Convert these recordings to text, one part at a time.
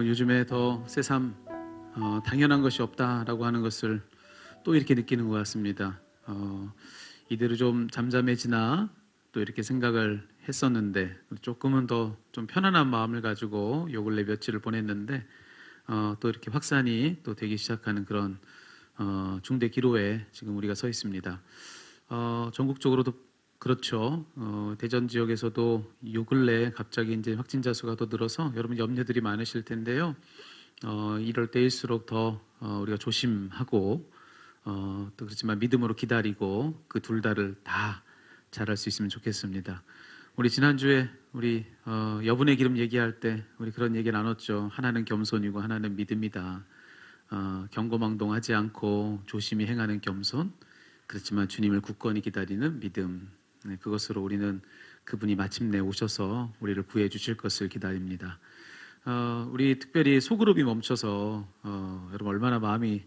요즘에 더 새삼 당연한 것이 없다라고 하는 것을 또 이렇게 느끼는 것 같습니다. 이대로 좀 잠잠해지나 또 이렇게 생각을 했었는데 조금은 더 좀 편안한 마음을 가지고 요 근래 며칠을 보냈는데 또 이렇게 확산이 또 되기 시작하는 그런 중대 기로에 지금 우리가 서 있습니다. 전국적으로도 그렇죠. 대전 지역에서도 요 근래 갑자기 이제 확진자 수가 더 늘어서 여러분 염려들이 많으실 텐데요. 이럴 때일수록 더 우리가 조심하고 또 그렇지만 믿음으로 기다리고 그 둘 다를 다 잘할 수 있으면 좋겠습니다. 우리 지난주에 우리 여분의 기름 얘기할 때 우리 그런 얘기 나눴죠. 하나는 겸손이고 하나는 믿음이다. 경거망동하지 않고 조심히 행하는 겸손, 그렇지만 주님을 굳건히 기다리는 믿음. 네, 그것으로 우리는 그분이 마침내 오셔서 우리를 구해 주실 것을 기다립니다. 우리 특별히 소그룹이 멈춰서 여러분 얼마나 마음이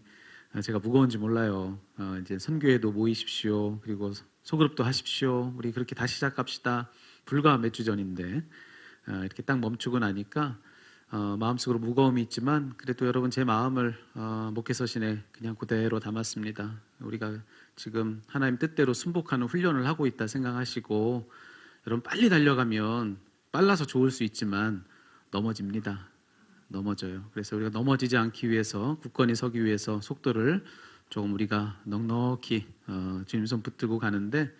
제가 무거운지 몰라요. 이제 선교회도 모이십시오. 그리고 소그룹도 하십시오. 우리 그렇게 다시 시작합시다. 불과 몇 주 전인데 이렇게 딱 멈추고 나니까 마음속으로 무거움이 있지만 그래도 여러분 제 마음을 목회서신에 그냥 그대로 담았습니다. 우리가 지금 하나님 뜻대로 순복하는 훈련을 하고 있다 생각하시고 여러분 빨리 달려가면 빨라서 좋을 수 있지만 넘어집니다. 넘어져요. 그래서 우리가 넘어지지 않기 위해서 굳건히 서기 위해서 속도를 조금 우리가 넉넉히 주님 손 붙들고 가는데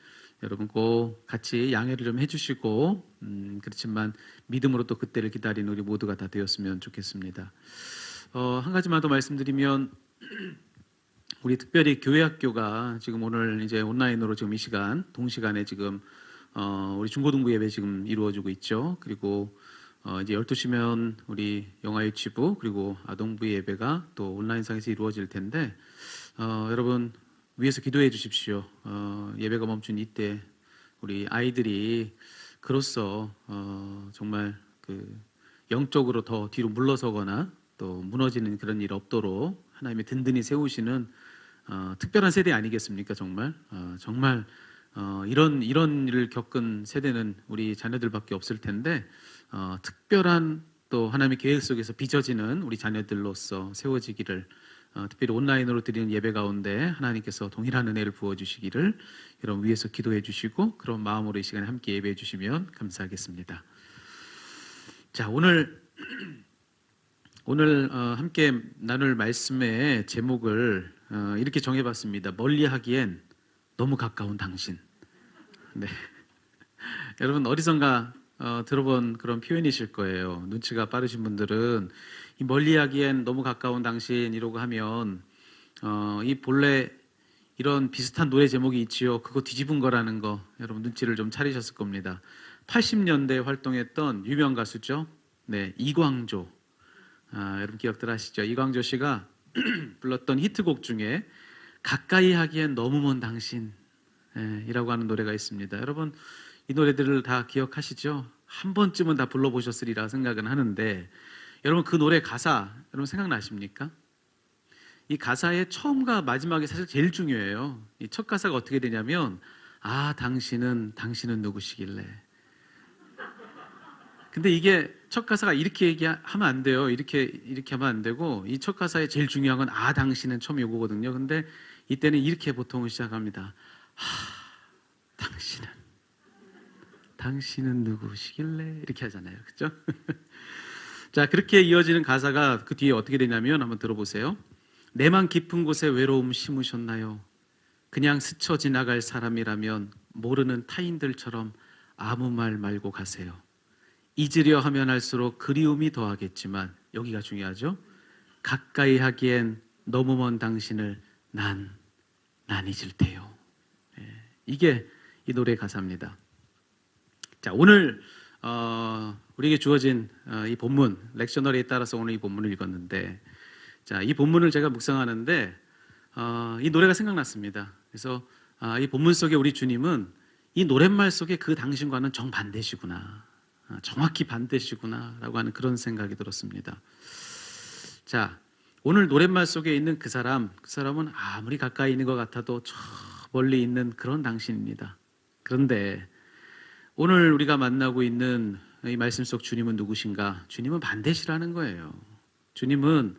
여러분 꼭 같이 양해를 좀 해주시고 그렇지만 믿음으로 또 그때를 기다리는 우리 모두가 다 되었으면 좋겠습니다. 한 가지만 더 말씀드리면 우리 특별히 교회학교가 지금 오늘 이제 온라인으로 지금 이 시간 동시간에 지금 우리 중고등부 예배 지금 이루어지고 있죠. 그리고 이제 12시면 우리 영아 유치부 그리고 아동부 예배가 또 온라인상에서 이루어질 텐데 여러분 위에서 기도해 주십시오. 예배가 멈춘 이때 우리 아이들이 그로써 정말 그 영적으로 더 뒤로 물러서거나 또 무너지는 그런 일 없도록 하나님이 든든히 세우시는 특별한 세대 아니겠습니까? 정말 정말 이런 일을 겪은 세대는 우리 자녀들밖에 없을 텐데 특별한 또 하나님의 계획 속에서 빚어지는 우리 자녀들로서 세워지기를 특별히 온라인으로 드리는 예배 가운데 하나님께서 동일한 은혜를 부어주시기를 여러분 위에서 기도해 주시고 그런 마음으로 이 시간에 함께 예배해 주시면 감사하겠습니다. 자, 오늘 함께 나눌 말씀의 제목을 이렇게 정해봤습니다. 멀리하기엔 너무 가까운 당신. 네. 여러분 어디선가 들어본 그런 표현이실 거예요. 눈치가 빠르신 분들은 이 멀리하기엔 너무 가까운 당신 이라고 하면 이 본래 이런 비슷한 노래 제목이 있지요. 그거 뒤집은 거라는 거 여러분 눈치를 좀 차리셨을 겁니다. 80년대 활동했던 유명 가수죠. 네, 이광조. 여러분 기억들 하시죠? 이광조 씨가 불렀던 히트곡 중에 가까이 하기엔 너무 먼 당신 이라고 하는 노래가 있습니다. 여러분 이 노래들을 다 기억하시죠? 한 번쯤은 다 불러보셨으리라 생각은 하는데 여러분 그 노래 가사 여러분 생각나십니까? 이 가사의 처음과 마지막이 사실 제일 중요해요. 이 첫 가사가 어떻게 되냐면 당신은 누구시길래. 근데 이게 첫 가사가 이렇게 얘기하면 안 돼요. 이렇게 하면 안 되고 이 첫 가사의 제일 중요한 건 당신은 처음 요거거든요. 근데 이때는 이렇게 보통 시작합니다. 당신은 누구시길래 이렇게 하잖아요. 그렇죠? 자, 그렇게 이어지는 가사가 그 뒤에 어떻게 되냐면 한번 들어보세요. 내만 깊은 곳에 외로움 심으셨나요? 그냥 스쳐 지나갈 사람이라면 모르는 타인들처럼 아무 말 말고 가세요. 잊으려 하면 할수록 그리움이 더하겠지만 여기가 중요하죠. 가까이 하기엔 너무 먼 당신을 난 잊을 테요. 이게 이 노래 가사입니다. 자, 오늘 우리에게 주어진 이 본문 렉셔너리에 따라서 오늘 이 본문을 읽었는데 자, 이 본문을 제가 묵상하는데 이 노래가 생각났습니다. 그래서 이 본문 속에 우리 주님은 이 노랫말 속에 그 당신과는 정반대시구나, 정확히 반대시구나 라고 하는 그런 생각이 들었습니다. 자, 오늘 노랫말 속에 있는 그 사람은 아무리 가까이 있는 것 같아도 저 멀리 있는 그런 당신입니다. 그런데 오늘 우리가 만나고 있는 이 말씀 속 주님은 누구신가? 주님은 반대시라는 거예요. 주님은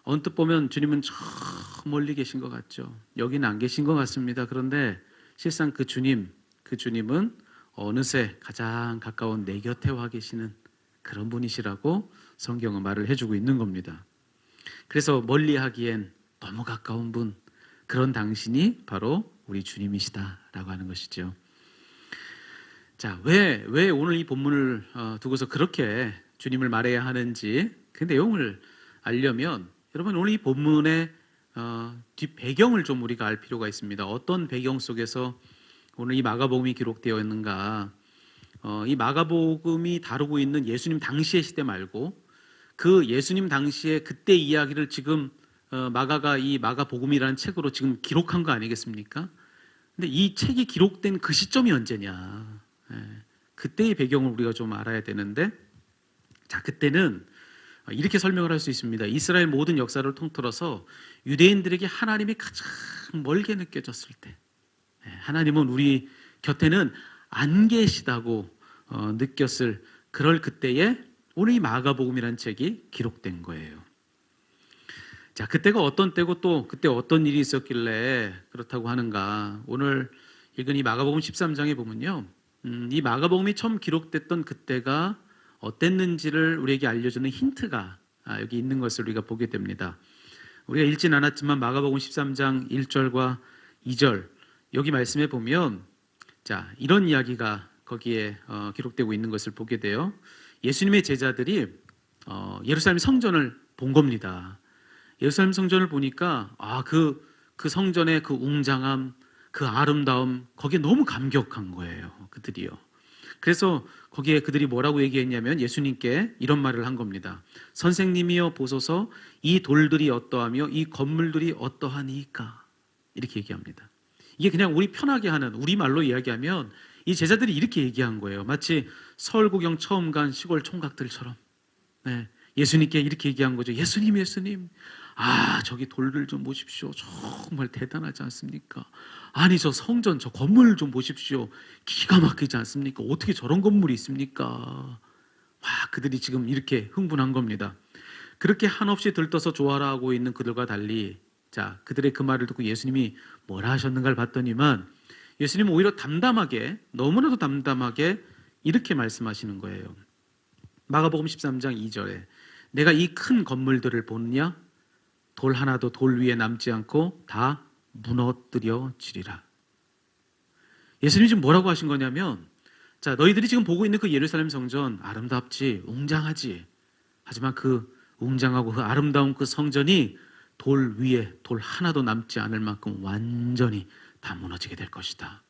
언뜻 보면 주님은 저 멀리 계신 것 같죠. 여기는 안 계신 것 같습니다. 그런데 실상 그 주님은 어느새 가장 가까운 내 곁에 와 계시는 그런 분이시라고 성경은 말을 해주고 있는 겁니다. 그래서 멀리 하기엔 너무 가까운 분, 그런 당신이 바로 우리 주님이시다라고 하는 것이죠. 자, 왜 오늘 이 본문을 두고서 그렇게 주님을 말해야 하는지 그 내용을 알려면 여러분 오늘 이 본문의 뒷 배경을 좀 우리가 알 필요가 있습니다. 어떤 배경 속에서 오늘 이 마가복음이 기록되어 있는가? 이 마가복음이 다루고 있는 예수님 당시의 시대 말고 그 예수님 당시의 그때 이야기를 지금 마가가 이 마가복음이라는 책으로 지금 기록한 거 아니겠습니까? 근데 이 책이 기록된 그 시점이 언제냐? 그때의 배경을 우리가 좀 알아야 되는데, 자, 그때는 이렇게 설명을 할 수 있습니다. 이스라엘 모든 역사를 통틀어서 유대인들에게 하나님이 가장 멀게 느껴졌을 때, 하나님은 우리 곁에는 안 계시다고 느꼈을 그럴 그때에 오늘 이 마가복음이라는 책이 기록된 거예요. 자, 그때가 어떤 때고 또 그때 어떤 일이 있었길래 그렇다고 하는가? 오늘 읽은 이 마가복음 13장에 보면요, 이 마가복음이 처음 기록됐던 그때가 어땠는지를 우리에게 알려주는 힌트가 여기 있는 것을 우리가 보게 됩니다. 우리가 읽진 않았지만 마가복음 13장 1절과 2절 여기 말씀에 보면 자, 이런 이야기가 거기에 기록되고 있는 것을 보게 돼요. 예수님의 제자들이 예루살렘 성전을 본 겁니다. 예루살렘 성전을 보니까 그 성전의 그 웅장함, 그 아름다움 거기에 너무 감격한 거예요. 그들이요. 그래서 거기에 그들이 뭐라고 얘기했냐면 예수님께 이런 말을 한 겁니다. 선생님이여 보소서 이 돌들이 어떠하며 이 건물들이 어떠하니까 이렇게 얘기합니다. 이게 그냥 우리 편하게 하는 우리말로 이야기하면 이 제자들이 이렇게 얘기한 거예요. 마치 서울 구경 처음 간 시골 총각들처럼 예수님께 이렇게 얘기한 거죠. 예수님 저기 돌들 좀 보십시오. 정말 대단하지 않습니까? 아니 저 성전 저 건물 좀 보십시오. 기가 막히지 않습니까? 어떻게 저런 건물이 있습니까? 그들이 지금 이렇게 흥분한 겁니다. 그렇게 한없이 들떠서 좋아라 하고 있는 그들과 달리 자, 그들의 그 말을 듣고 예수님이 뭐라 하셨는가를 봤더니만 예수님은 오히려 담담하게 너무나도 담담하게 이렇게 말씀하시는 거예요. 마가복음 13장 2절에 내가 이 큰 건물들을 보느냐 돌 하나도 돌 위에 남지 않고 다 무너뜨려지리라. 예수님이 지금 뭐라고 하신 거냐면 자, 너희들이 지금 보고 있는 그 예루살렘 성전 아름답지 웅장하지 하지만 그 웅장하고 그 아름다운 그 성전이 돌 위에 돌 하나도 남지 않을 만큼 완전히 다 무너지게 될 것이다.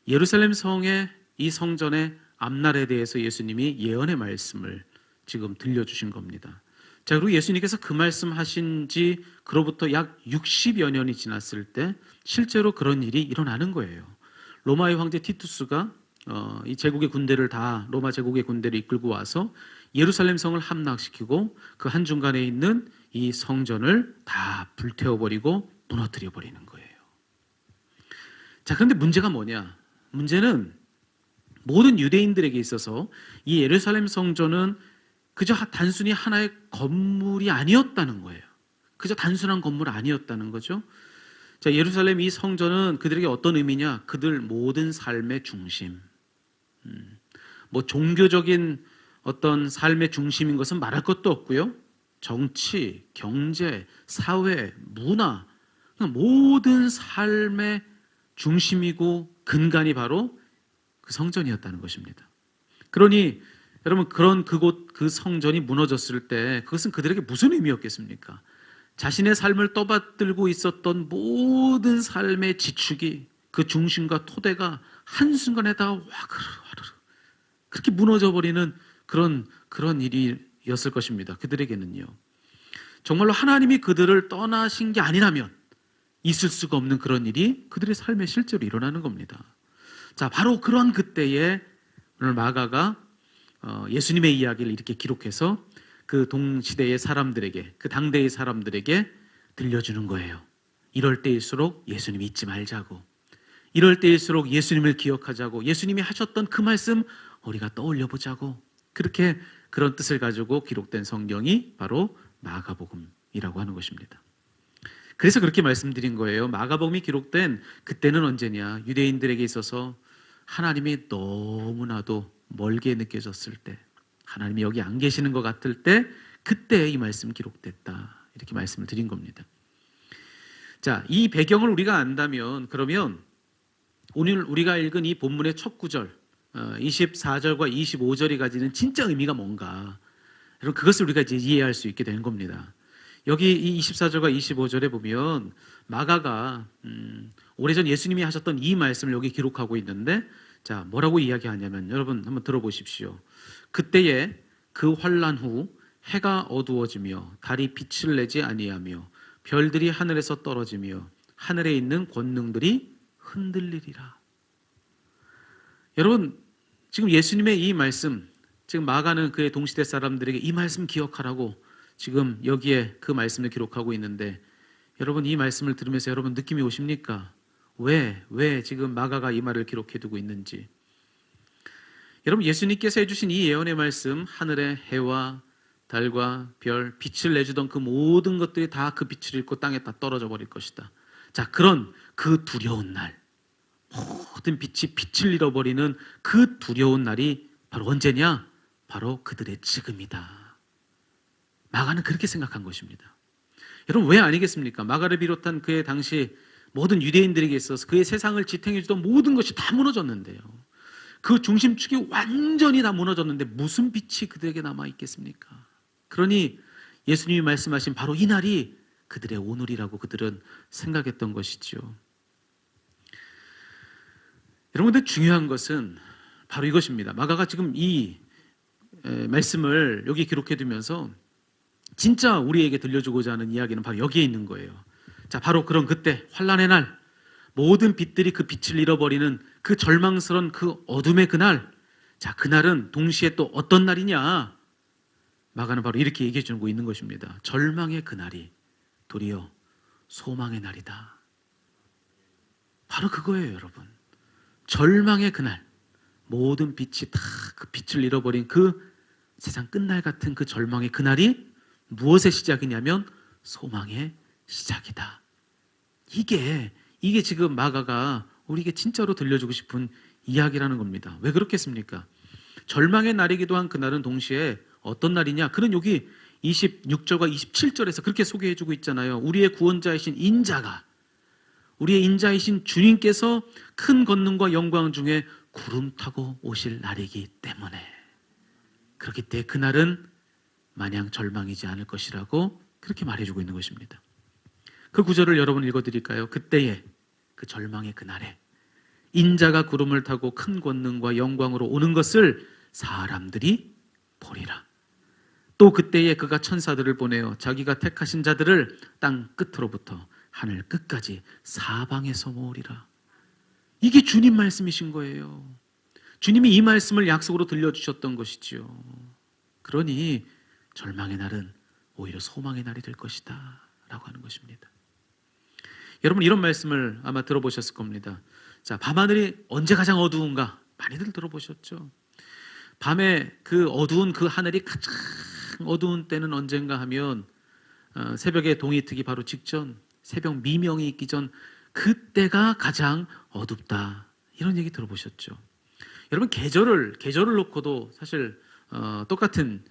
예루살렘 성의 이 성전의 앞날에 대해서 예수님이 예언의 말씀을 지금 들려주신 겁니다. 자, 그리고 예수님께서 그 말씀하신 지 그로부터 약 60여 년이 지났을 때 실제로 그런 일이 일어나는 거예요. 로마의 황제 티투스가 이 제국의 군대를 다 로마 제국의 군대를 이끌고 와서 예루살렘 성을 함락시키고 그 한중간에 있는 이 성전을 다 불태워버리고 무너뜨려버리는 거예요. 자, 그런데 문제가 뭐냐? 문제는 모든 유대인들에게 있어서 이 예루살렘 성전은 그저 단순히 하나의 건물이 아니었다는 거예요. 그저 단순한 건물 아니었다는 거죠. 자, 예루살렘 이 성전은 그들에게 어떤 의미냐? 그들 모든 삶의 중심. 종교적인 어떤 삶의 중심인 것은 말할 것도 없고요. 정치, 경제, 사회, 문화, 모든 삶의 중심이고 근간이 바로 그 성전이었다는 것입니다. 그러니 여러분 그런 그곳 그 성전이 무너졌을 때 그것은 그들에게 무슨 의미였겠습니까? 자신의 삶을 떠받들고 있었던 모든 삶의 지축이 그 중심과 토대가 한순간에 다 와그르르 그렇게 무너져버리는 그런 일이었을 것입니다. 그들에게는요. 정말로 하나님이 그들을 떠나신 게 아니라면 있을 수가 없는 그런 일이 그들의 삶에 실제로 일어나는 겁니다. 자, 바로 그런 그때에 오늘 마가가 예수님의 이야기를 이렇게 기록해서 그 동시대의 사람들에게, 그 당대의 사람들에게 들려주는 거예요. 이럴 때일수록 예수님 잊지 말자고, 이럴 때일수록 예수님을 기억하자고, 예수님이 하셨던 그 말씀 우리가 떠올려 보자고, 그렇게 그런 뜻을 가지고 기록된 성경이 바로 마가복음이라고 하는 것입니다. 그래서 그렇게 말씀드린 거예요. 마가복음이 기록된 그때는 언제냐? 유대인들에게 있어서 하나님이 너무나도 멀게 느껴졌을 때, 하나님이 여기 안 계시는 것 같을 때, 그때 이 말씀 기록됐다. 이렇게 말씀을 드린 겁니다. 자, 이 배경을 우리가 안다면, 그러면 오늘 우리가 읽은 이 본문의 첫 구절 24절과 25절이 가지는 진짜 의미가 뭔가, 여러분 그것을 우리가 이제 이해할 수 있게 되는 겁니다. 여기 이 24절과 25절에 보면 마가가 오래전 예수님이 하셨던 이 말씀을 여기 기록하고 있는데, 자, 뭐라고 이야기하냐면, 여러분 한번 들어보십시오. 그때에 그 환난 후 해가 어두워지며 달이 빛을 내지 아니하며 별들이 하늘에서 떨어지며 하늘에 있는 권능들이 흔들리리라. 여러분, 지금 예수님의 이 말씀, 지금 마가는 그의 동시대 사람들에게 이 말씀 기억하라고 지금 여기에 그 말씀을 기록하고 있는데, 여러분 이 말씀을 들으면서 여러분 느낌이 오십니까? 왜 지금 마가가 이 말을 기록해 두고 있는지. 여러분, 예수님께서 해주신 이 예언의 말씀, 하늘의 해와 달과 별, 빛을 내주던 그 모든 것들이 다 그 빛을 잃고 땅에 다 떨어져 버릴 것이다. 자, 그런 그 두려운 날, 모든 빛이 빛을 잃어버리는 그 두려운 날이 바로 언제냐? 바로 그들의 지금이다. 마가는 그렇게 생각한 것입니다. 여러분, 왜 아니겠습니까? 마가를 비롯한 그의 당시 모든 유대인들에게 있어서 그의 세상을 지탱해주던 모든 것이 다 무너졌는데요, 그 중심축이 완전히 다 무너졌는데 무슨 빛이 그들에게 남아있겠습니까? 그러니 예수님이 말씀하신 바로 이 날이 그들의 오늘이라고 그들은 생각했던 것이죠. 여러분들, 중요한 것은 바로 이것입니다. 마가가 지금 이 말씀을 여기 기록해두면서 진짜 우리에게 들려주고자 하는 이야기는 바로 여기에 있는 거예요. 자, 바로 그런 그때 환난의 날, 모든 빛들이 그 빛을 잃어버리는 그 절망스러운 그 어둠의 그날, 자, 그날은 동시에 또 어떤 날이냐? 마가는 바로 이렇게 얘기해 주고 있는 것입니다. 절망의 그날이 도리어 소망의 날이다. 바로 그거예요, 여러분. 절망의 그날, 모든 빛이 다 그 빛을 잃어버린 그 세상 끝날 같은 그 절망의 그날이 무엇의 시작이냐면 소망의 시작이다. 이게 지금 마가가 우리에게 진짜로 들려주고 싶은 이야기라는 겁니다. 왜 그렇겠습니까? 절망의 날이기도 한 그날은 동시에 어떤 날이냐? 그는 여기 26절과 27절에서 그렇게 소개해주고 있잖아요. 우리의 구원자이신 인자가, 우리의 인자이신 주님께서 큰 권능과 영광 중에 구름 타고 오실 날이기 때문에, 그렇기 때문에 그날은 마냥 절망이지 않을 것이라고 그렇게 말해주고 있는 것입니다. 그 구절을 여러분 읽어드릴까요? 그때에, 그 절망의 그날에 인자가 구름을 타고 큰 권능과 영광으로 오는 것을 사람들이 보리라. 또 그때에 그가 천사들을 보내어 자기가 택하신 자들을 땅 끝으로부터 하늘 끝까지 사방에서 모으리라. 이게 주님 말씀이신 거예요. 주님이 이 말씀을 약속으로 들려주셨던 것이지요. 그러니 절망의 날은 오히려 소망의 날이 될 것이다 라고 하는 것입니다. 여러분, 이런 말씀을 아마 들어보셨을 겁니다. 자, 밤하늘이 언제 가장 어두운가? 많이들 들어보셨죠? 밤에 그 어두운 그 하늘이 가장 어두운 때는 언젠가 하면 새벽에 동이 트기 바로 직전, 새벽 미명이 있기 전, 그때가 가장 어둡다. 이런 얘기 들어보셨죠? 여러분, 계절을 놓고도 사실 똑같은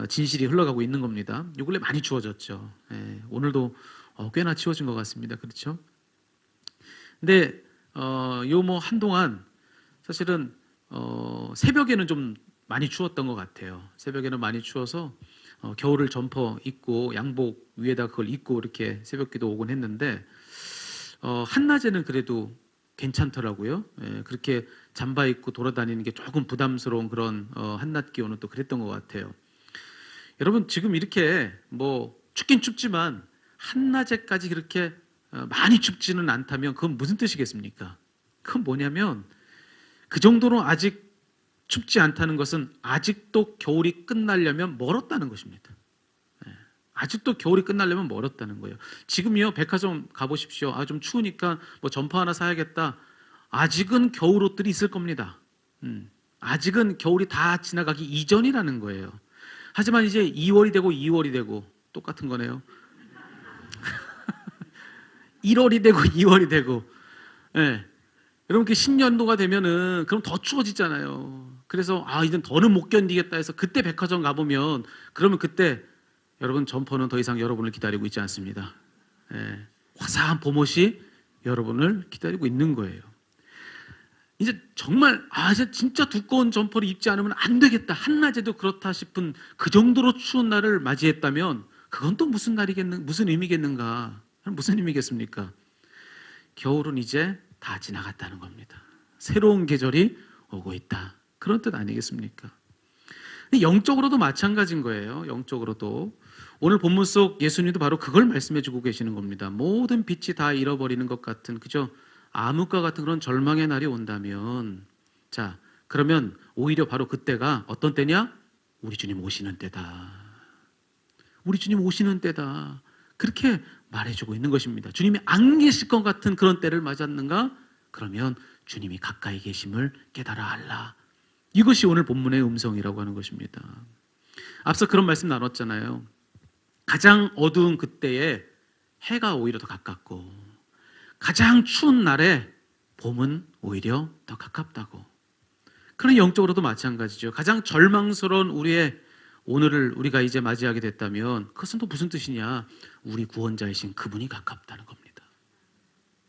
진실이 흘러가고 있는 겁니다. 요 근래 많이 추워졌죠. 오늘도 꽤나 추워진 것 같습니다. 그렇죠? 근데 요 뭐 한동안 사실은 새벽에는 좀 많이 추웠던 것 같아요. 새벽에는 많이 추워서 겨울을 점퍼 입고 양복 위에다 그걸 입고 이렇게 새벽기도 오곤 했는데 한낮에는 그래도 괜찮더라고요. 그렇게 잠바 입고 돌아다니는 게 조금 부담스러운 그런 한낮 기온은 또 그랬던 것 같아요. 여러분, 지금 이렇게 뭐 춥긴 춥지만 한낮에까지 그렇게 많이 춥지는 않다면 그건 무슨 뜻이겠습니까? 그건 뭐냐면 그 정도로 아직 춥지 않다는 것은 아직도 겨울이 끝나려면 멀었다는 것입니다. 아직도 겨울이 끝나려면 멀었다는 거예요. 지금요, 백화점 가보십시오. 좀 추우니까 뭐 점퍼 하나 사야겠다. 아직은 겨울 옷들이 있을 겁니다. 아직은 겨울이 다 지나가기 이전이라는 거예요. 하지만 이제 2월이 되고 2월이 되고 똑같은 거네요. 1월이 되고 2월이 되고, 예. 여러분 그 신년도가 되면은 그럼 더 추워지잖아요. 그래서 이젠 더는 못 견디겠다 해서 그때 백화점 가보면 그러면 그때 여러분 점퍼는 더 이상 여러분을 기다리고 있지 않습니다. 예. 화사한 봄옷이 여러분을 기다리고 있는 거예요. 이제 정말 이제 진짜 두꺼운 점퍼를 입지 않으면 안 되겠다, 한낮에도 그렇다 싶은 그 정도로 추운 날을 맞이했다면 그건 또 무슨 의미겠는가? 무슨 의미겠습니까? 겨울은 이제 다 지나갔다는 겁니다. 새로운 계절이 오고 있다, 그런 뜻 아니겠습니까? 영적으로도 마찬가지인 거예요. 영적으로도 오늘 본문 속 예수님도 바로 그걸 말씀해 주고 계시는 겁니다. 모든 빛이 다 잃어버리는 것 같은, 그죠? 암흑과 같은 그런 절망의 날이 온다면, 자, 그러면 오히려 바로 그때가 어떤 때냐? 우리 주님 오시는 때다. 우리 주님 오시는 때다. 그렇게 말해주고 있는 것입니다. 주님이 안 계실 것 같은 그런 때를 맞았는가? 그러면 주님이 가까이 계심을 깨달아 알라. 이것이 오늘 본문의 음성이라고 하는 것입니다. 앞서 그런 말씀 나눴잖아요. 가장 어두운 그때에 해가 오히려 더 가깝고, 가장 추운 날에 봄은 오히려 더 가깝다고. 그런 영적으로도 마찬가지죠. 가장 절망스러운 우리의 오늘을 우리가 이제 맞이하게 됐다면 그것은 또 무슨 뜻이냐? 우리 구원자이신 그분이 가깝다는 겁니다.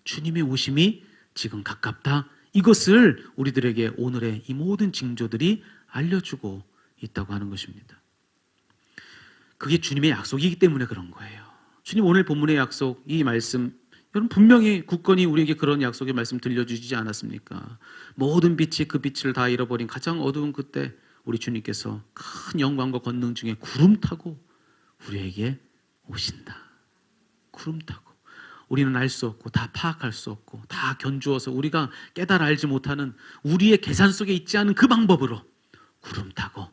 주님의 오심이 지금 가깝다. 이것을 우리들에게 오늘의 이 모든 징조들이 알려주고 있다고 하는 것입니다. 그게 주님의 약속이기 때문에 그런 거예요. 주님 오늘 본문의 약속, 이 말씀, 여러분 분명히 굳건히 우리에게 그런 약속의 말씀 들려주시지 않았습니까? 모든 빛이 그 빛을 다 잃어버린 가장 어두운 그때 우리 주님께서 큰 영광과 권능 중에 구름 타고 우리에게 오신다. 구름 타고. 우리는 알 수 없고 다 파악할 수 없고 다 견주어서 우리가 깨달아 알지 못하는 우리의 계산 속에 있지 않은 그 방법으로 구름 타고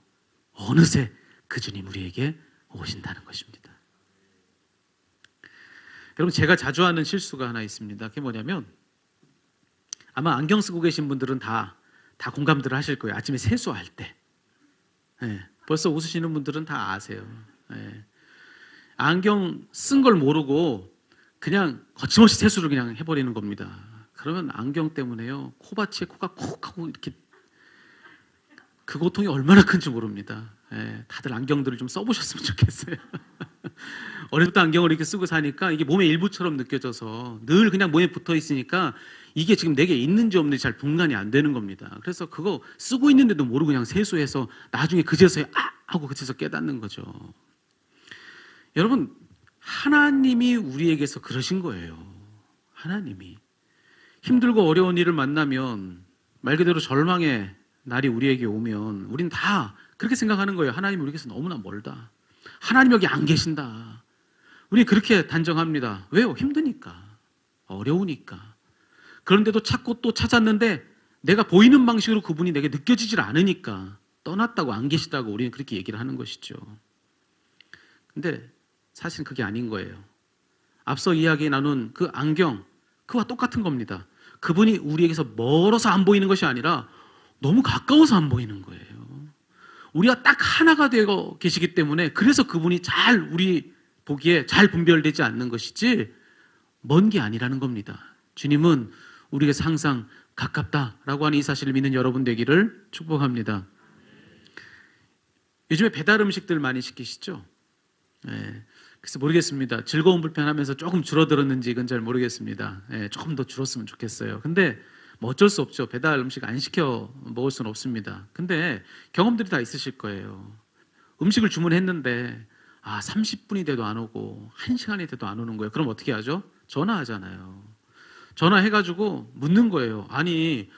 어느새 그 주님 우리에게 오신다는 것입니다. 여러분 제가 자주 하는 실수가 하나 있습니다. 그게 뭐냐면, 아마 안경 쓰고 계신 분들은 다 공감들 하실 거예요. 아침에 세수할 때. 벌써 웃으시는 분들은 다 아세요. 안경 쓴 걸 모르고 그냥 거침없이 세수를 그냥 해버리는 겁니다. 그러면 안경 때문에요, 코받치에 코가 콕 하고 이렇게, 그 고통이 얼마나 큰지 모릅니다. 다들 안경들을 좀 써보셨으면 좋겠어요. 어릴 때 안경을 이렇게 쓰고 사니까 이게 몸의 일부처럼 느껴져서 늘 그냥 몸에 붙어 있으니까 이게 지금 내게 있는지 없는지 잘 분간이 안 되는 겁니다. 그래서 그거 쓰고 있는데도 모르고 그냥 세수해서 나중에 그제서야 하고 그제서 깨닫는 거죠. 여러분, 하나님이 우리에게서 그러신 거예요. 하나님이 힘들고 어려운 일을 만나면, 말 그대로 절망의 날이 우리에게 오면 우린 다 그렇게 생각하는 거예요. 하나님 우리에게서 너무나 멀다. 하나님 여기 안 계신다. 우리 그렇게 단정합니다. 왜요? 힘드니까, 어려우니까. 그런데도 찾고 또 찾았는데 내가 보이는 방식으로 그분이 내게 느껴지질 않으니까 떠났다고, 안 계시다고 우리는 그렇게 얘기를 하는 것이죠. 근데 사실은 그게 아닌 거예요. 앞서 이야기 나눈 그 안경, 그와 똑같은 겁니다. 그분이 우리에게서 멀어서 안 보이는 것이 아니라 너무 가까워서 안 보이는 거예요. 우리가 딱 하나가 되어 계시기 때문에, 그래서 그분이 잘 우리 보기에 잘 분별되지 않는 것이지 먼 게 아니라는 겁니다. 주님은 우리에게서 항상 가깝다라고 하는 이 사실을 믿는 여러분 되기를 축복합니다. 요즘에 배달 음식들 많이 시키시죠? 그래서 모르겠습니다. 즐거운 불편하면서 조금 줄어들었는지 이건 잘 모르겠습니다. 조금 더 줄었으면 좋겠어요. 근데 뭐 어쩔 수 없죠. 배달 음식 안 시켜 먹을 수는 없습니다. 근데 경험들이 다 있으실 거예요. 음식을 주문했는데 30분이 돼도 안 오고 1시간이 돼도 안 오는 거예요. 그럼 어떻게 하죠? 전화하잖아요. 전화해가지고 묻는 거예요. 아니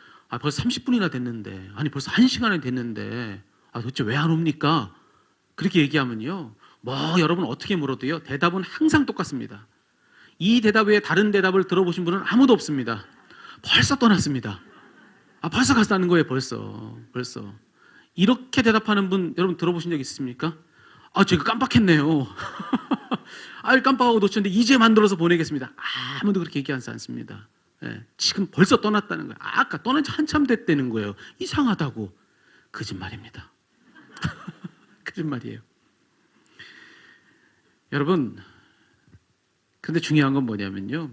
벌써 30분이나 됐는데, 아니 벌써 1시간이 됐는데 도대체 왜 안 옵니까? 그렇게 얘기하면요, 뭐 여러분 어떻게 물어도요, 대답은 항상 똑같습니다. 이 대답 외에 다른 대답을 들어보신 분은 아무도 없습니다. 벌써 떠났습니다. 벌써 갔다는 거예요. 벌써. 이렇게 대답하는 분 여러분 들어보신 적 있습니까? 제가 깜빡했네요. 깜빡하고 놓쳤는데 이제 만들어서 보내겠습니다. 아무도 그렇게 얘기하지 않습니다. 지금 벌써 떠났다는 거예요. 아까 떠난 지 한참 됐다는 거예요. 이상하다고. 거짓말입니다. 거짓말이에요. 여러분, 근데 중요한 건 뭐냐면요.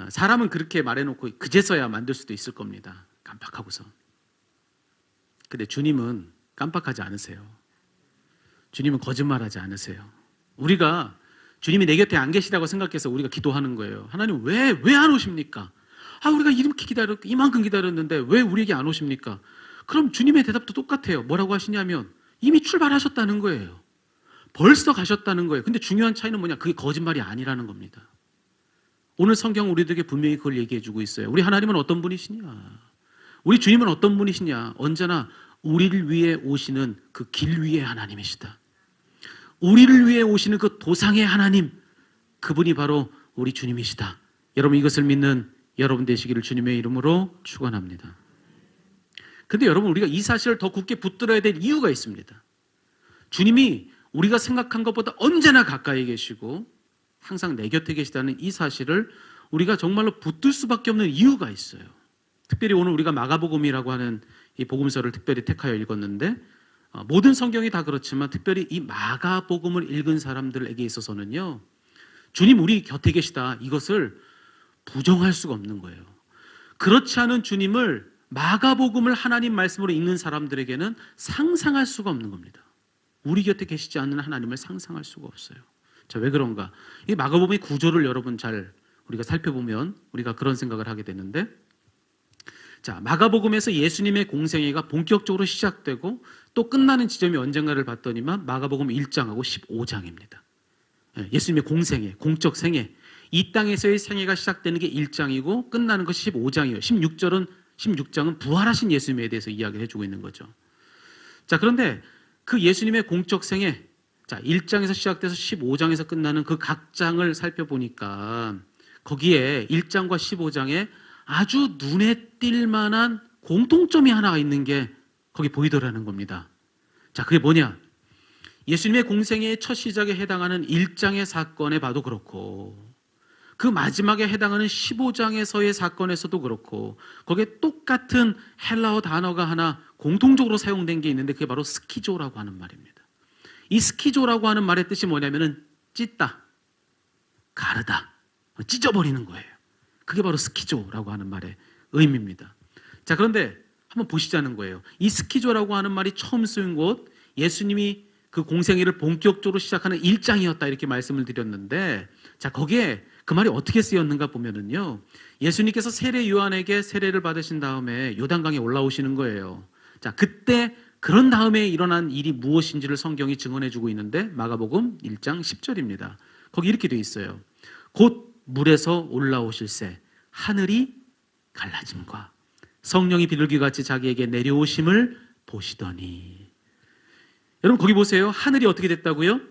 사람은 그렇게 말해놓고 그제서야 만들 수도 있을 겁니다. 깜빡하고서. 근데 주님은 깜빡하지 않으세요. 주님은 거짓말하지 않으세요. 우리가 주님이 내 곁에 안 계시다고 생각해서 우리가 기도하는 거예요. 하나님 왜 안 오십니까? 우리가 이렇게 기다렸고 이만큼 기다렸는데 왜 우리에게 안 오십니까? 그럼 주님의 대답도 똑같아요. 뭐라고 하시냐면 이미 출발하셨다는 거예요. 벌써 가셨다는 거예요. 근데 중요한 차이는 뭐냐? 그게 거짓말이 아니라는 겁니다. 오늘 성경 우리들에게 분명히 그걸 얘기해 주고 있어요. 우리 하나님은 어떤 분이시냐? 우리 주님은 어떤 분이시냐? 언제나 우리를 위해 오시는 그 길 위의 하나님이시다. 우리를 위해 오시는 그 도상의 하나님, 그분이 바로 우리 주님이시다. 여러분, 이것을 믿는 여러분 되시기를 주님의 이름으로 축원합니다. 근데 여러분, 우리가 이 사실을 더 굳게 붙들어야 될 이유가 있습니다. 주님이 우리가 생각한 것보다 언제나 가까이 계시고 항상 내 곁에 계시다는 이 사실을 우리가 정말로 붙들 수밖에 없는 이유가 있어요. 특별히 오늘 우리가 마가복음이라고 하는 이 복음서를 특별히 택하여 읽었는데, 모든 성경이 다 그렇지만 특별히 이 마가복음을 읽은 사람들에게 있어서는요, 주님 우리 곁에 계시다, 이것을 부정할 수가 없는 거예요. 그렇지 않은 주님을 마가복음을 하나님 말씀으로 읽는 사람들에게는 상상할 수가 없는 겁니다. 우리 곁에 계시지 않는 하나님을 상상할 수가 없어요. 자, 왜 그런가? 이 마가복음의 구조를 여러분 잘 우리가 살펴보면 우리가 그런 생각을 하게 되는데, 자, 마가복음에서 예수님의 공생애가 본격적으로 시작되고 또 끝나는 지점이 언젠가를 봤더니만 마가복음 1장하고 15장입니다. 예수님의 공생애, 공적 생애, 이 땅에서의 생애가 시작되는 게 1장이고 끝나는 것이 15장이에요. 16장은 부활하신 예수님에 대해서 이야기를 해주고 있는 거죠. 자, 그런데 그 예수님의 공적 생애, 자, 1장에서 시작돼서 15장에서 끝나는 그 각 장을 살펴보니까 거기에 1장과 15장에 아주 눈에 띌 만한 공통점이 하나가 있는 게 거기 보이더라는 겁니다. 자, 그게 뭐냐? 예수님의 공생애의 첫 시작에 해당하는 1장의 사건에 봐도 그렇고 그 마지막에 해당하는 15장에서의 사건에서도 그렇고 거기에 똑같은 헬라어 단어가 하나 공통적으로 사용된 게 있는데 그게 바로 스키조라고 하는 말입니다. 이 스키조라고 하는 말의 뜻이 뭐냐면은 찢다, 가르다, 찢어버리는 거예요. 그게 바로 스키조라고 하는 말의 의미입니다. 자, 그런데 한번 보시자는 거예요. 이 스키조라고 하는 말이 처음 쓰인 곳, 예수님이 그 공생애를 본격적으로 시작하는 1장이었다 이렇게 말씀을 드렸는데, 자, 거기에 그 말이 어떻게 쓰였는가 보면은요, 예수님께서 세례 요한에게 세례를 받으신 다음에 요단강에 올라오시는 거예요. 자, 그때 그런 다음에 일어난 일이 무엇인지를 성경이 증언해 주고 있는데 마가복음 1장 10절입니다. 거기 이렇게 되어 있어요. 곧 물에서 올라오실새 하늘이 갈라짐과 성령이 비둘기같이 자기에게 내려오심을 보시더니. 여러분 거기 보세요. 하늘이 어떻게 됐다고요?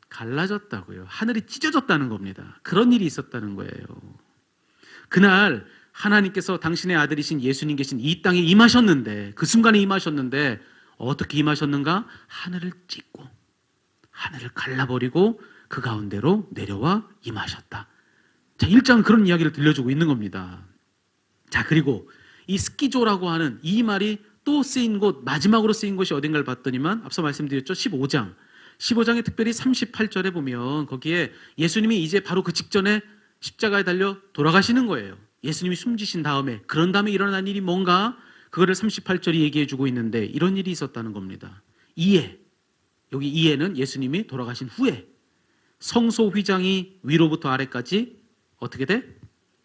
갈라졌다고요. 하늘이 찢어졌다는 겁니다. 그런 일이 있었다는 거예요. 그날 하나님께서 당신의 아들이신 예수님 계신 이 땅에 임하셨는데, 그 순간에 임하셨는데 어떻게 임하셨는가? 하늘을 찢고 하늘을 갈라버리고 그 가운데로 내려와 임하셨다. 자, 1장은 그런 이야기를 들려주고 있는 겁니다. 자, 그리고 이 스키조라고 하는 이 말이 또 쓰인 곳, 마지막으로 쓰인 곳이 어딘가를 봤더니만 앞서 말씀드렸죠. 15장에 특별히 38절에 보면 거기에 예수님이 이제 바로 그 직전에 십자가에 달려 돌아가시는 거예요. 예수님이 숨지신 다음에, 그런 다음에 일어난 일이 뭔가, 그거를 38절이 얘기해 주고 있는데 이런 일이 있었다는 겁니다. 이에, 여기 이에는 예수님이 돌아가신 후에 성소 휘장이 위로부터 아래까지 어떻게 돼?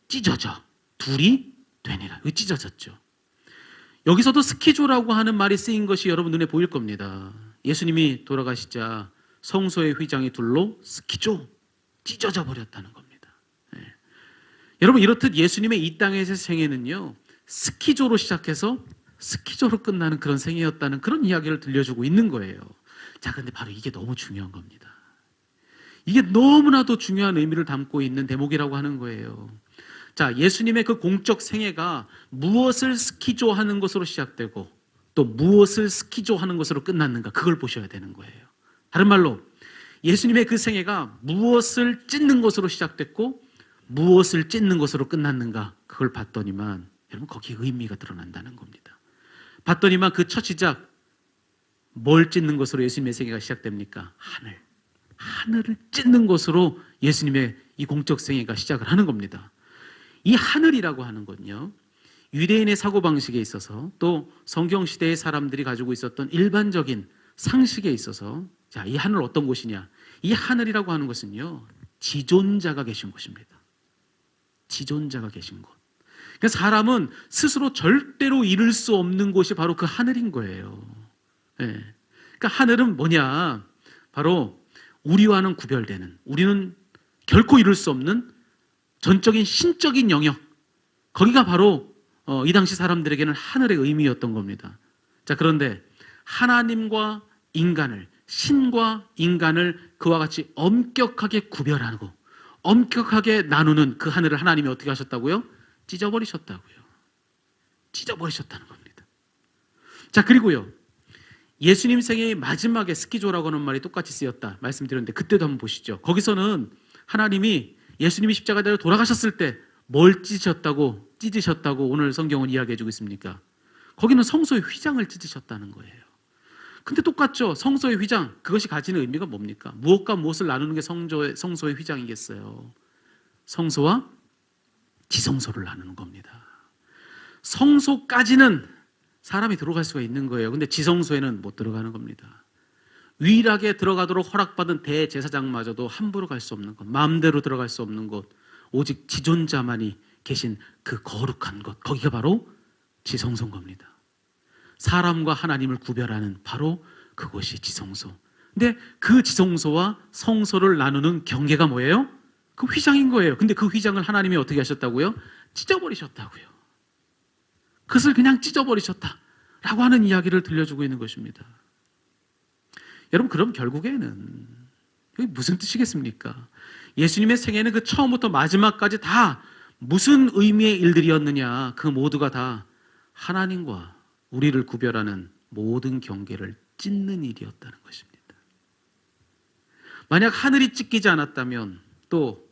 찢어져 둘이 되니라. 이거 찢어졌죠. 여기서도 스키조라고 하는 말이 쓰인 것이 여러분 눈에 보일 겁니다. 예수님이 돌아가시자 성소의 휘장이 둘로 스키조, 찢어져 버렸다는 겁니다. 네. 여러분 이렇듯 예수님의 이 땅에서의 생애는요, 스키조로 시작해서 스키조로 끝나는 그런 생애였다는 그런 이야기를 들려주고 있는 거예요. 자, 그런데 바로 이게 너무 중요한 겁니다. 이게 너무나도 중요한 의미를 담고 있는 대목이라고 하는 거예요. 자, 예수님의 그 공적 생애가 무엇을 스키조 하는 것으로 시작되고 또 무엇을 스키조 하는 것으로 끝났는가, 그걸 보셔야 되는 거예요. 다른 말로 예수님의 그 생애가 무엇을 찢는 것으로 시작됐고 무엇을 찢는 것으로 끝났는가, 그걸 봤더니만 여러분 거기에 의미가 드러난다는 겁니다. 봤더니만 그 첫 시작, 뭘 찢는 것으로 예수님의 생애가 시작됩니까? 하늘. 하늘을 찢는 것으로 예수님의 이 공적 생애가 시작을 하는 겁니다. 이 하늘이라고 하는 건요, 유대인의 사고방식에 있어서 또 성경시대의 사람들이 가지고 있었던 일반적인 상식에 있어서, 자, 이 하늘 어떤 곳이냐? 이 하늘이라고 하는 것은요, 지존자가 계신 곳입니다. 지존자가 계신 곳. 그러니까 사람은 스스로 절대로 이룰 수 없는 곳이 바로 그 하늘인 거예요. 네. 그러니까 하늘은 뭐냐? 바로 우리와는 구별되는, 우리는 결코 이룰 수 없는 전적인 신적인 영역, 거기가 바로 이 당시 사람들에게는 하늘의 의미였던 겁니다. 자, 그런데 하나님과 인간을, 신과 인간을 그와 같이 엄격하게 구별하고 엄격하게 나누는 그 하늘을 하나님이 어떻게 하셨다고요? 찢어버리셨다고요. 찢어버리셨다는 겁니다. 자, 그리고요, 예수님 생애의 마지막에 스키조라고 하는 말이 똑같이 쓰였다 말씀드렸는데, 그때도 한번 보시죠. 거기서는 하나님이 예수님이 십자가대로 돌아가셨을 때 뭘 찢으셨다고 오늘 성경은 이야기해주고 있습니까? 거기는 성소의 휘장을 찢으셨다는 거예요. 근데 똑같죠. 성소의 휘장, 그것이 가지는 의미가 뭡니까? 무엇과 무엇을 나누는 게 성소의 휘장이겠어요? 성소와 지성소를 나누는 겁니다. 성소까지는 사람이 들어갈 수가 있는 거예요. 근데 지성소에는 못 들어가는 겁니다. 유일하게 들어가도록 허락받은 대제사장마저도 함부로 갈 수 없는 곳, 마음대로 들어갈 수 없는 곳, 오직 지존자만이 계신 그 거룩한 곳, 거기가 바로 지성소인 겁니다. 사람과 하나님을 구별하는 바로 그곳이 지성소. 근데 그 지성소와 성소를 나누는 경계가 뭐예요? 그 휘장인 거예요. 근데 그 휘장을 하나님이 어떻게 하셨다고요? 찢어버리셨다고요. 그것을 그냥 찢어버리셨다라고 하는 이야기를 들려주고 있는 것입니다. 여러분, 그럼 결국에는 이게 무슨 뜻이겠습니까? 예수님의 생애는 그 처음부터 마지막까지 다 무슨 의미의 일들이었느냐? 그 모두가 다 하나님과 우리를 구별하는 모든 경계를 찢는 일이었다는 것입니다. 만약 하늘이 찢기지 않았다면, 또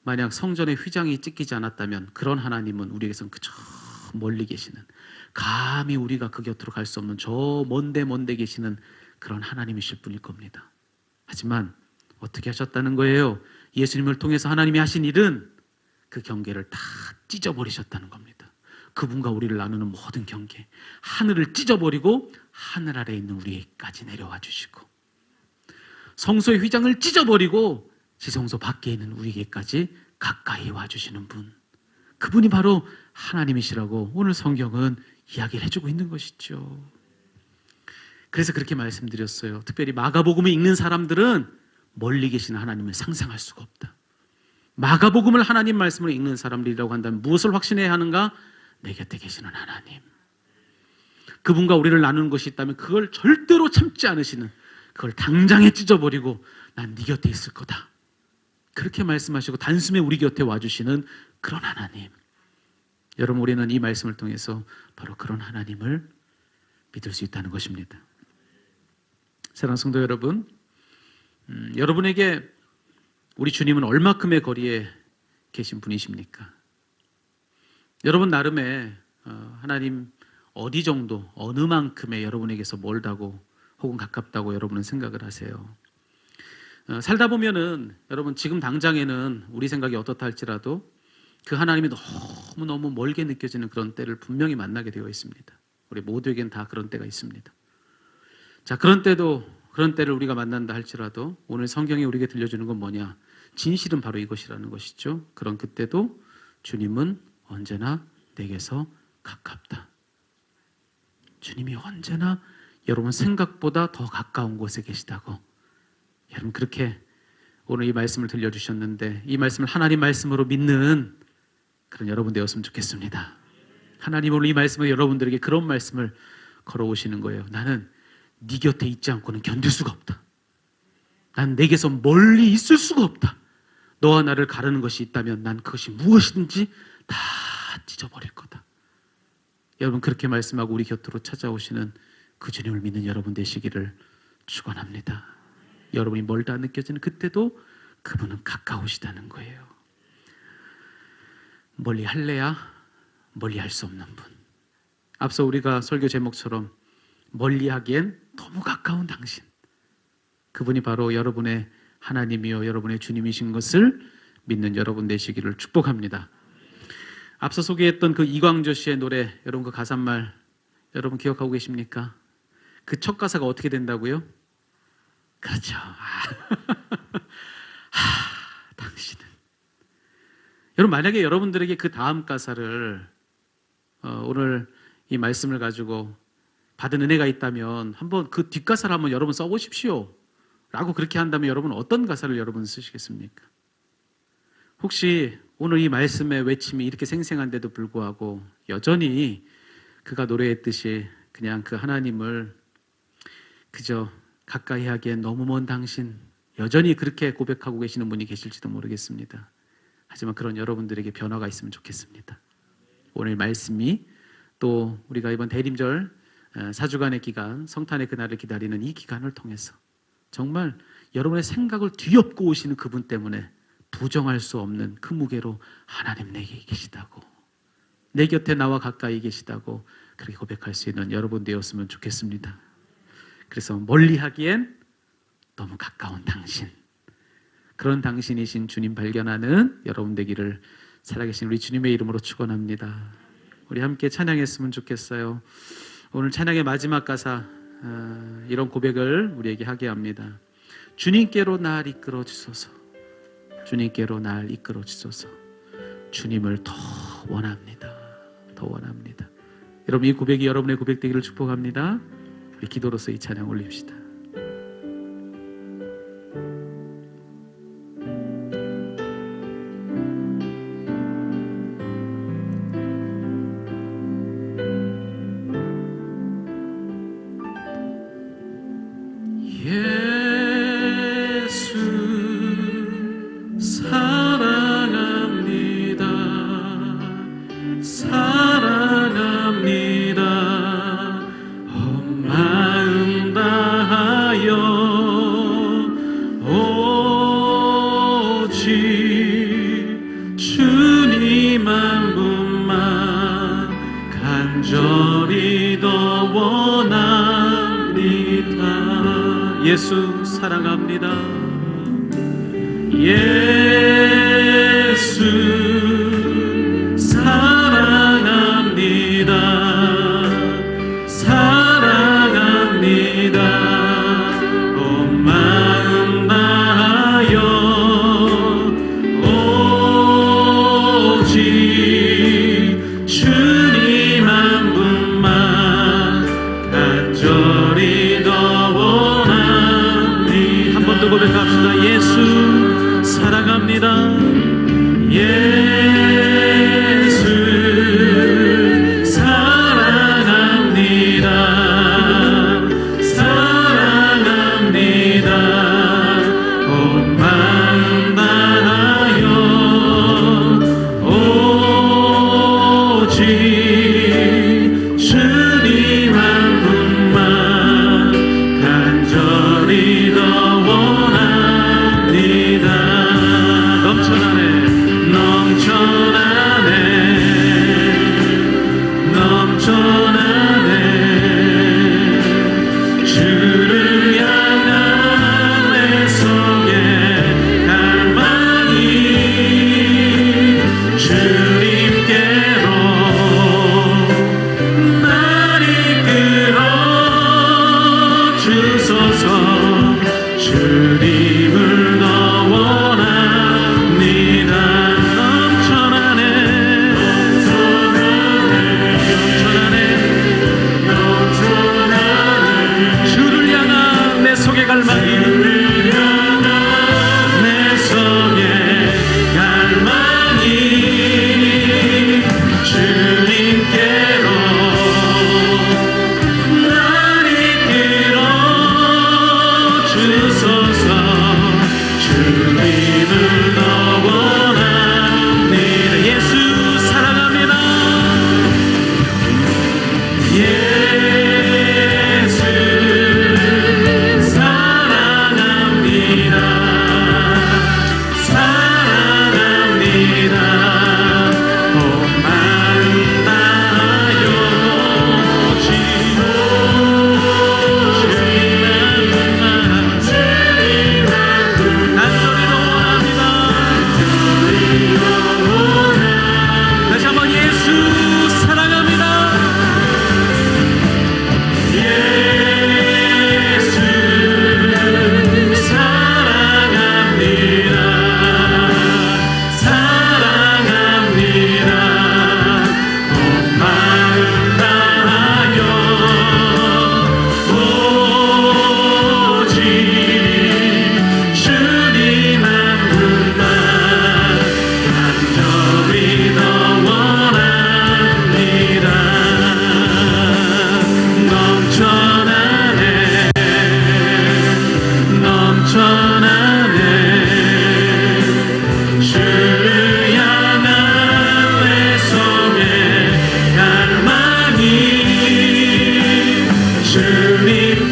만약 성전의 휘장이 찢기지 않았다면, 그런 하나님은 우리에게선 그저 멀리 계시는, 감히 우리가 그 곁으로 갈 수 없는 저 먼데 계시는 그런 하나님이실 뿐일 겁니다. 하지만 어떻게 하셨다는 거예요? 예수님을 통해서 하나님이 하신 일은 그 경계를 다 찢어버리셨다는 겁니다. 그분과 우리를 나누는 모든 경계, 하늘을 찢어버리고 하늘 아래에 있는 우리에게까지 내려와 주시고, 성소의 휘장을 찢어버리고 지성소 밖에 있는 우리에게까지 가까이 와주시는 분, 그분이 바로 하나님이시라고 오늘 성경은 이야기를 해주고 있는 것이죠. 그래서 그렇게 말씀드렸어요. 특별히 마가복음을 읽는 사람들은 멀리 계신 하나님을 상상할 수가 없다. 마가복음을 하나님 말씀을 읽는 사람들이라고 한다면 무엇을 확신해야 하는가? 내 곁에 계시는 하나님, 그분과 우리를 나누는 것이 있다면 그걸 절대로 참지 않으시는, 그걸 당장에 찢어버리고 난 네 곁에 있을 거다, 그렇게 말씀하시고 단숨에 우리 곁에 와주시는 그런 하나님. 여러분, 우리는 이 말씀을 통해서 바로 그런 하나님을 믿을 수 있다는 것입니다. 사랑하는 성도 여러분, 여러분에게 우리 주님은 얼마큼의 거리에 계신 분이십니까? 여러분 나름의 하나님 어디 정도, 어느 만큼의 여러분에게서 멀다고 혹은 가깝다고 여러분은 생각을 하세요? 살다 보면은 여러분, 지금 당장에는 우리 생각이 어떻다 할지라도 그 하나님이 너무너무 멀게 느껴지는 그런 때를 분명히 만나게 되어 있습니다. 우리 모두에겐 다 그런 때가 있습니다. 자, 그런 때를 우리가 만난다 할지라도 오늘 성경이 우리에게 들려주는 건 뭐냐? 진실은 바로 이것이라는 것이죠. 그런 그때도 주님은 언제나 내게서 가깝다. 주님이 언제나 여러분 생각보다 더 가까운 곳에 계시다고, 여러분 그렇게 오늘 이 말씀을 들려주셨는데, 이 말씀을 하나님 말씀으로 믿는 그런 여러분 되었으면 좋겠습니다. 하나님 오늘 이 말씀을 여러분들에게 그런 말씀을 걸어오시는 거예요. 나는 네 곁에 있지 않고는 견딜 수가 없다. 난 내게서 멀리 있을 수가 없다. 너와 나를 가르는 것이 있다면 난 그것이 무엇이든지 다 찢어버릴 거다. 여러분 그렇게 말씀하고 우리 곁으로 찾아오시는 그 주님을 믿는 여러분 되시기를 축원합니다. 여러분이 멀다 느껴지는 그때도 그분은 가까우시다는 거예요. 멀리 할래야 멀리 할 수 없는 분. 앞서 우리가 설교 제목처럼 멀리 하기엔 너무 가까운 당신, 그분이 바로 여러분의 하나님이요 여러분의 주님이신 것을 믿는 여러분 되시기를 축복합니다. 앞서 소개했던 그 이광조 씨의 노래, 여러분 그 가사말 여러분 기억하고 계십니까? 그 첫 가사가 어떻게 된다고요? 그렇죠. 당신은. 여러분 만약에 여러분들에게 그 다음 가사를 오늘 이 말씀을 가지고 받은 은혜가 있다면 한번 그 뒷가사를 한번 여러분 써보십시오 라고 그렇게 한다면 여러분 어떤 가사를 여러분 쓰시겠습니까? 혹시 오늘 이 말씀의 외침이 이렇게 생생한데도 불구하고 여전히 그가 노래했듯이 그냥 그 하나님을 그저 가까이 하기엔 너무 먼 당신, 여전히 그렇게 고백하고 계시는 분이 계실지도 모르겠습니다. 하지만 그런 여러분들에게 변화가 있으면 좋겠습니다. 오늘 말씀이 또 우리가 이번 대림절 4주간의 기간, 성탄의 그날을 기다리는 이 기간을 통해서 정말 여러분의 생각을 뒤엎고 오시는 그분 때문에 부정할 수 없는 그 무게로 하나님 내게 계시다고, 내 곁에 나와 가까이 계시다고 그렇게 고백할 수 있는 여러분 되었으면 좋겠습니다. 그래서 멀리 하기엔 너무 가까운 당신, 그런 당신이신 주님 발견하는 여러분 되기를 살아계신 우리 주님의 이름으로 축원합니다. 우리 함께 찬양했으면 좋겠어요. 오늘 찬양의 마지막 가사 이런 고백을 우리에게 하게 합니다. 주님께로 날 이끌어 주소서, 주님께로 날 이끌어 주소서. 주님을 더 원합니다. 더 원합니다. 여러분 이 고백이 여러분의 고백 되기를 축복합니다. 우리 기도로서 이 찬양 올립시다. 예수 사랑합니다. 예수 사랑합니다. 사랑합니다. 온 마음 다하여 오직 주님 한 분만 간절히 더 고백합시다. 예수 사랑합니다. 예수 사랑합니다. 사랑합니다. 온 마음 다하여 오직 주님 한 분만 간절히 더 넘쳐나네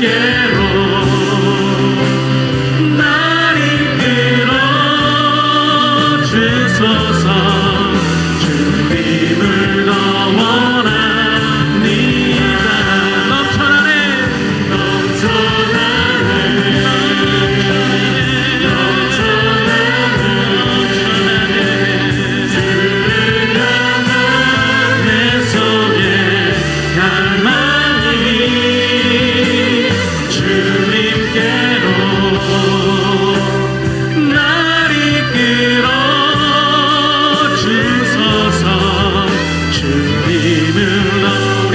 주님께로 날 이끌어 주소서. 주님을 더 원합니다. 넘쳐나네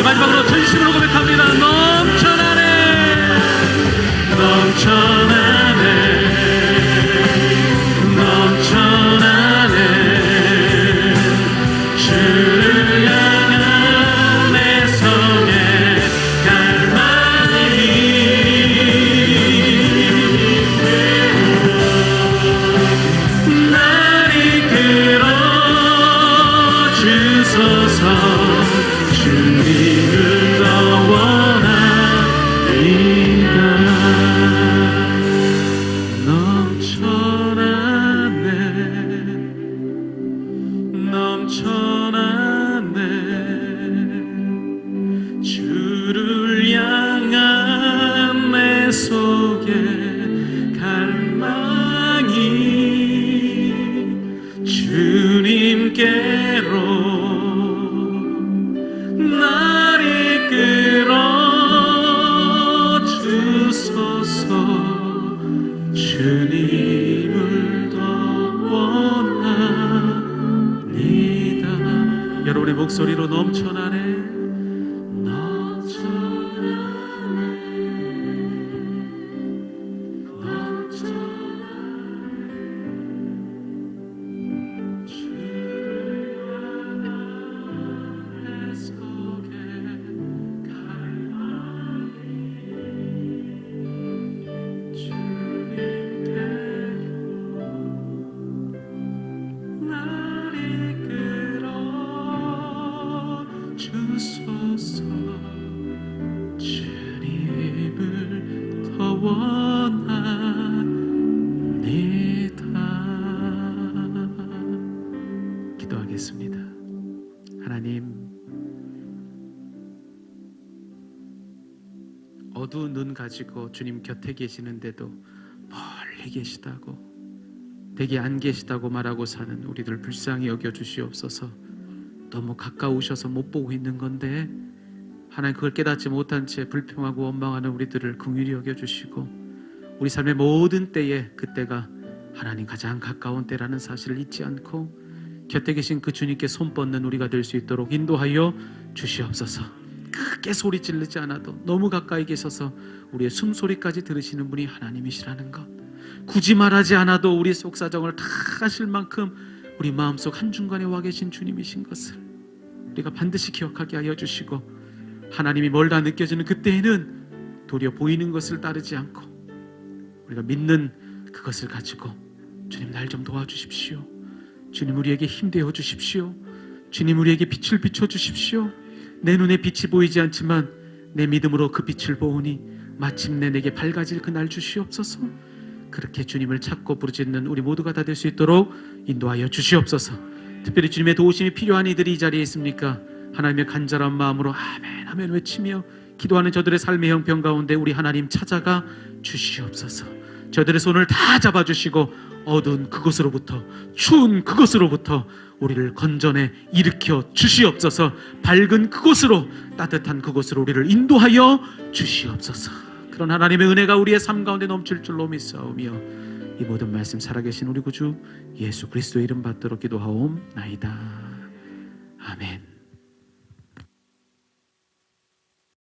마지막으로 전심으로 고백합니다. 넘쳐나네 넘쳐나네 넘쳐나네 주를 향한 내 성의 갈망이 날 이끌어 주소서. 주님을 더 원합니다. 넘쳐나네 넘쳐나네 주를 향한 내 속에 갈망이 주님께로 날 이끌어 주소서. 주님을 더 원합니다. 여러분의 목소리로 넘쳐나네 넘쳐나네 주소서. 주님을 더 원합니다. 기도하겠습니다. 하나님, 어두운 눈 가지고 주님 곁에 계시는데도 멀리 계시다고, 댁에 안 계시다고 말하고 사는 우리들 불쌍히 여겨 주시옵소서. 너무 가까우셔서 못 보고 있는 건데 하나님, 그걸 깨닫지 못한 채 불평하고 원망하는 우리들을 긍휼히 여겨주시고, 우리 삶의 모든 때에 그때가 하나님 가장 가까운 때라는 사실을 잊지 않고 곁에 계신 그 주님께 손 뻗는 우리가 될 수 있도록 인도하여 주시옵소서. 크게 소리 지르지 않아도 너무 가까이 계셔서 우리의 숨소리까지 들으시는 분이 하나님이시라는 것, 굳이 말하지 않아도 우리 속사정을 다 아실 만큼 우리 마음속 한중간에 와 계신 주님이신 것을 우리가 반드시 기억하게 하여 주시고, 하나님이 멀다 느껴지는 그때에는 도리어 보이는 것을 따르지 않고 우리가 믿는 그것을 가지고 주님, 날 좀 도와주십시오. 주님, 우리에게 힘되어 주십시오. 주님, 우리에게 빛을 비춰 주십시오. 내 눈에 빛이 보이지 않지만 내 믿음으로 그 빛을 보오니 마침내 내게 밝아질 그날 주시옵소서. 그렇게 주님을 찾고 부르짖는 우리 모두가 다 될 수 있도록 인도하여 주시옵소서. 특별히 주님의 도우심이 필요한 이들이 이 자리에 있습니까? 하나님의 간절한 마음으로 아멘 아멘 외치며 기도하는 저들의 삶의 형편 가운데 우리 하나님 찾아가 주시옵소서. 저들의 손을 다 잡아주시고 어두운 그곳으로부터, 추운 그곳으로부터 우리를 건져내 일으켜 주시옵소서. 밝은 그곳으로, 따뜻한 그곳으로 우리를 인도하여 주시옵소서. 그런 하나님의 은혜가 우리의 삶 가운데 넘칠 줄로 믿사오며 이 모든 말씀 살아계신 우리 구주 예수 그리스도의 이름 받들어 기도하옵나이다. 아멘.